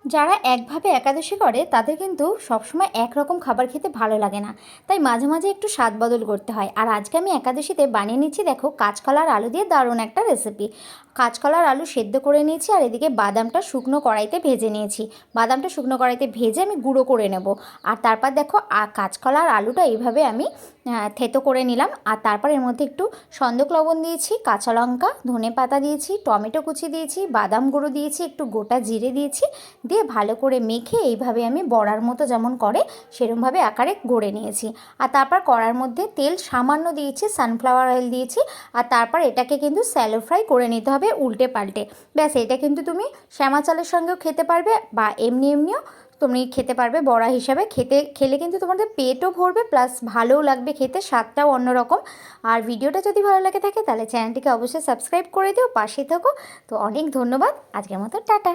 যারা একভাবে একাদশী করে তাদের কিন্তু সবসময় একরকম খাবার খেতে ভালো লাগে না, তাই মাঝে মাঝে একটু স্বাদ বদল করতে হয়। আর আজকে আমি একাদশীতে বানিয়ে নিচ্ছি, দেখো, কাঁচকলার আলু দিয়ে দারুণ একটা রেসিপি। কাঁচকলার আলু সেদ্ধ করে নিয়েছি আর এদিকে বাদামটা শুকনো কড়াইতে ভেজে নিয়েছি। বাদামটা শুকনো কড়াইতে ভেজে আমি গুঁড়ো করে নেব। আর তারপর দেখো কাঁচকলার আলুটা এইভাবে আমি থেতো করে নিলাম। আর তারপর এর মধ্যে একটু সন্দক লবণ দিয়েছি, কাঁচা লঙ্কা, ধনে পাতা দিয়েছি, টমেটো কুচি দিয়েছি, বাদাম গুঁড়ো দিয়েছি, একটু গোটা জিরে দিয়েছি, দিয়ে ভালো করে মেখে এইভাবে আমি বড়ার মতো যেমন করে সেরকমভাবে আকারে গড়ে নিয়েছি। আর তারপর কড়ার মধ্যে তেল সামান্য দিয়েছি, সানফ্লাওয়ার অয়েল দিয়েছি। আর তারপর এটাকে কিন্তু স্যালো ফ্রাই করে নিতে হবে উল্টে পাল্টে। ব্যাস, এটা কিন্তু তুমি শ্যামা চালের সঙ্গেও খেতে পারবে বা এমনিও তুমি খেতে পারবে। বড়া হিসাবে খেলে কিন্তু তোমাদের পেটও ভরবে, প্লাস ভালোও লাগবে খেতে, স্বাদটাও অন্যরকম। আর ভিডিওটা যদি ভালো লাগে থাকে তাহলে চ্যানেলটিকে অবশ্যই সাবস্ক্রাইব করে দিও, পাশে থাকো। তো অনেক ধন্যবাদ, আজকের মতো টাটা।